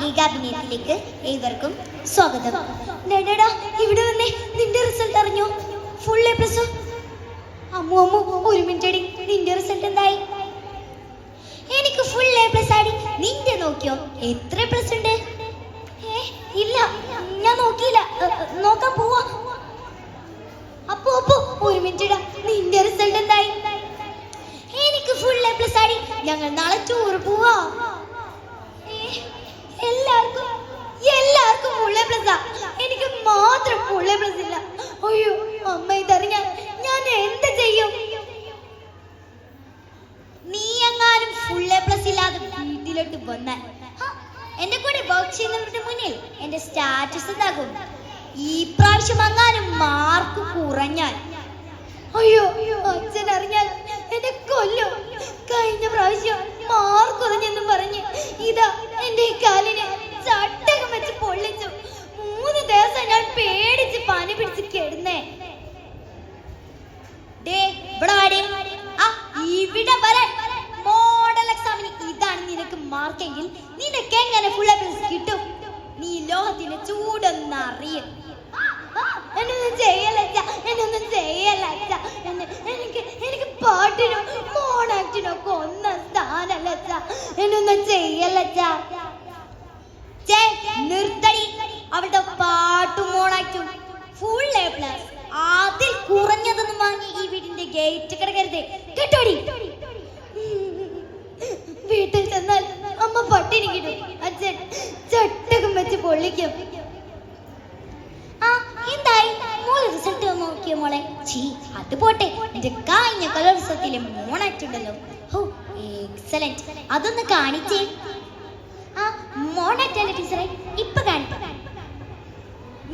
ഏകാഭിനയത്തിലേക്ക് ഏവർക്കും സ്വാഗതം. ഡാഡാ ഇവിടെ വന്നേ, നിന്റെ റിസൾട്ട് അറിഞ്ഞോ? Full A plus. Ammu Ammu ഒരു മിനിറ്റ് അടി, നിന്റെ റിസൾട്ട് എന്തായി? എനിക്ക് ഫുൾ എ പ്ലസ് ആടി. നിന്റെ നോക്കിയോ എത്ര പ്ലസ് ഉണ്ട്? ഇല്ല, ഞാൻ നോക്കിയില്ല, നോക്കാൻ പോവാ. അപ്പോ അപ്പോ ഒരു മിനിറ്റ് ഇടാ, നിന്റെ റിസൾട്ട് എന്തായി? എനിക്ക് ഫുൾ എ പ്ലസ് ആടി. ഞങ്ങൾ നാളെ ടൂർ പോവാ. എല്ലാവർക്കും ഫുൾ എ പ്ലസ് ആ, എനിക്ക് മാത്രം ഫുൾ എ പ്ലസ് ഇല്ല. അയ്യോ അമ്മ ഇതറിഞ്ഞാൽ ഞാൻ എന്ത് ചെയ്യും? നീ എങ്ങാനും ഫുൾ എ പ്ലസ് ഇല്ലാതെ വീട്ടിലോട്ട് വന്നാൽ എന്റെ കൂടെ വർക്ക് ചെയ്യുന്നവരുടെ മുന്നിൽ എന്റെ സ്റ്റാറ്റസ് എന്താകും? ഈ പ്രാവശ്യം എങ്ങാനും മാർക്ക് കുറഞ്ഞാൽ അയ്യോ അച്ഛൻ അറിഞ്ഞാൽ എന്നെ കൊല്ലും. കഴിഞ്ഞ പ്രാവശ്യം മാർക്ക് കുറഞ്ഞെന്ന് പറഞ്ഞ് ഇതാ എന്റെ ഈ കാലിന് ചട്ടകം വെച്ച് പൊള്ളിച്ചു. 3 ദിവസം ഞാൻ പേടിച്ച് പനി പിടിച്ച് കിടന്നേ. മോഡൽ എക്സാമിന് ഇതാണ് നിനക്ക് മാർക്കെങ്കിൽ നിനക്ക് എങ്ങനെ ഫുൾ എ പ്ലസ് കിട്ടും? നീ ലോകത്തിന്റെ ചൂടൊന്നറിയും. എന്നൊന്നും ചെയ്യലച്ച, എന്നൊന്നും ചെയ്യലച്ച. എനിക്ക് പാട്ടിനും മോണാക്ടിനും ഒക്കെ ഒന്നും സ്ഥാനല്ലച്ച. എന്നൊന്നും ചെയ്യലച്ച. നിർത്തടി, അവളുടെ പാട്ടും മോണാക്റ്റും. ഫുൾ എ പ്ലസ് അതിൽ കുറഞ്ഞതൊന്നും വാങ്ങി ഈ വീടിന്റെ ഗേറ്റ് കിടക്കരുത് കേട്ടോടി. വീട്ടിൽ ചെന്നാൽ അമ്മ പട്ടിണി കിട്ടും, അച്ഛൻ ചട്ടകം വെച്ച് പൊള്ളിക്കും. എന്തായി മോളെ റിസൾട്ട് നോക്കിയോ മോളെ? അത് പോട്ടെ, എന്റെ കഴിഞ്ഞ കലോത്സവത്തിലെ മോണാക്ടുണ്ടല്ലോ, എക്സലന്റ്. അതൊന്ന് കാണിച്ചേ. മോണാക്ടല്ലേ ടീച്ചറെ? ഇപ്പൊ കാണിക്കാം.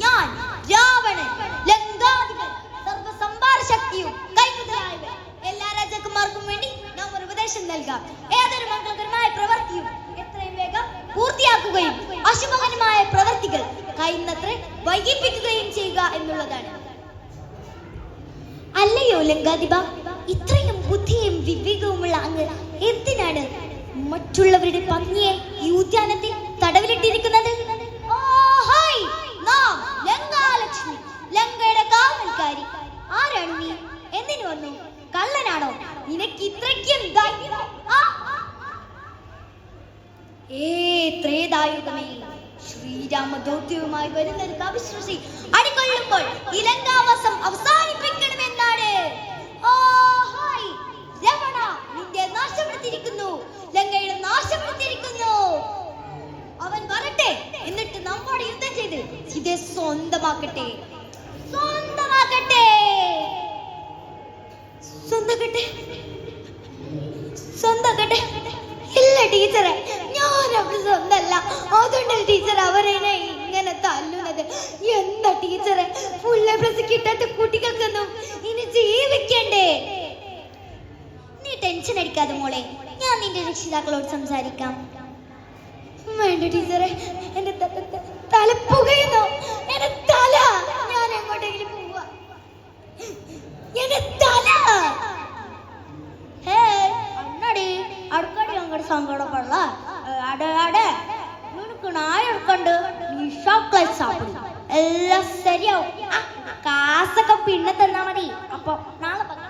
ഞാൻ രാവണൻ, ലങ്കാധിപൻ, സർവ്വസംഭാര ശക്തിയും കൈമുതലായവൻ. എല്ലാ രാജാക്കന്മാർക്കും വേണ്ടി നാം ഒരു ഉപദേശം നൽകാം. ഏതൊരു മംഗളകരമായ പ്രവൃത്തിയും എത്രയും വേഗം പൂർത്തിയാക്കുകയും അശുഭകരമായ പ്രവൃത്തികൾ കഴിയുന്നത്ര വൈകിപ്പിക്കുകയും ചെയ്യുക എന്നുള്ളതാണ്. അല്ലയോ ലങ്കാധിപ, ഇത്രയും ബുദ്ധിയും വിവേകവുമുള്ള അങ്ങ് എന്തിനാണ് മറ്റുള്ളവരുടെ പത്നിയെ ഈ ഉദ്യാനത്തിൽ തടവിലിട്ടിരിക്കുന്നത്? ലങ്കാലക്ഷ്മി, ലങ്കയുടെ കാവൽക്കാരി. ആരാണ് നീ? എന്തിനു വന്നു? കള്ളനാണോ? നിനക്ക് ഇത്രയ്ക്കും ശ്രീരാമദൗത്യവുമായി വരുന്ന ഒരു കവിശ്രുതി അടികൊള്ളുമ്പോൾ ഈ ലങ്കാവാസം അവസാനിപ്പിക്കണമെന്നാണ്. രമണ, നിന്റെ നാശപ്പെടുത്തിയിരിക്കുന്നു, ലങ്കയുടെ നാശപ്പെടുത്തിയിരിക്കുന്നു. അവൻ വരട്ടെ, എന്നിട്ട് നമ്മോട് യുദ്ധം ചെയ്ത് ഇതേ സ്വന്തമാക്കട്ടെ. സ്വന്തമാക്കട്ടെ, സ്വന്തമാക്കട്ടെ, സ്വന്തമാക്കട്ടെ. ഇല്ല ടീച്ചറെ, ഞാൻ അവര് സ്വന്തമല്ല. അതുകൊണ്ട് ടീച്ചർ അവരെ ഇങ്ങനെ തല്ലുന്നത്. എന്താ ടീച്ചറെ, ഫുൾ എ പ്ലസ് കിട്ടാത്ത കുട്ടികൾക്കൊന്നും ഇനി ജീവിക്കണ്ടേ? നീ ടെൻഷൻ അടിക്കാതെ മോളെ, ഞാൻ നിന്റെ രക്ഷിതാക്കളോട് സംസാരിക്കാം. വേണ്ട ടീച്ചറെ, എന്റെ തല പുകയുന്നു. എന്റെ തല, ഞാൻ എങ്ങോട്ടെങ്കിലും പോവാ. എന്റെ തല അണ്ണടി അടുക്കടി അങ്ങോട്ട് സങ്കടപ്പെടല. അടെ നിനക്ക് നായ എടുക്കണ്ട്, നീ ചോക്ലേറ്റ് സാപ്പിടും, എല്ലാം ശരിയാവും. കാശൊക്കെ പിന്നെ തന്നാ മതി. അപ്പൊ നാളെ പക്കള.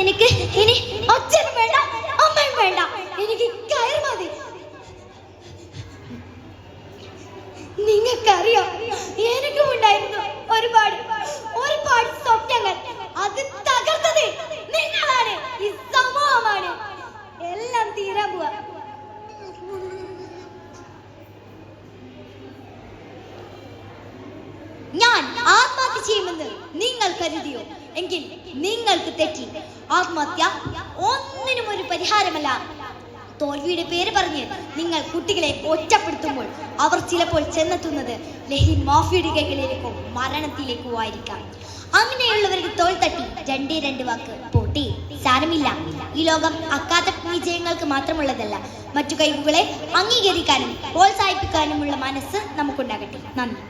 എനിക്ക് ഇനി അച്ഛനും വേണ്ട, അമ്മയും വേണ്ട, എനിക്ക് കയർ മതി. നിങ്ങൾക്കറിയാം, എനിക്കും ഉണ്ടായിരുന്നു ഒരുപാട് സ്വപ്നങ്ങൾ. അത് തകർത്തത് നിങ്ങളാണ്, ഈ സമൂഹമാണ്. എല്ലാം തീരാൻ പോവാ. ഞാൻ ആത്മഹത്യ ചെയ്യുമെന്ന് നിങ്ങൾ കരുതിയോ? എങ്കിൽ നിങ്ങൾക്ക് തെറ്റി. ആത്മഹത്യ ഒന്നിനും ഒരു പരിഹാരമല്ല. തോൽവിയുടെ പേര് പറഞ്ഞ് നിങ്ങൾ കുട്ടികളെ ഒറ്റപ്പെടുത്തുമ്പോൾ അവർ ചിലപ്പോൾ ചെന്നെത്തുന്നത് ലഹരി മാഫിയയുടെ കൈകളിലേക്കോ മരണത്തിലേക്കോ ആയിരിക്കാം. അങ്ങനെയുള്ളവർക്ക് തോൾ തട്ടി 2 വാക്ക് പോട്ടി, സാരമില്ല. ഈ ലോകം അക്കാദമിക് വിജയങ്ങൾക്ക് മാത്രമുള്ളതല്ല. മറ്റു കഴിവുകളെ അംഗീകരിക്കാനും പ്രോത്സാഹിപ്പിക്കാനുമുള്ള മനസ്സ് നമുക്കുണ്ടാകട്ടെ. നന്ദി.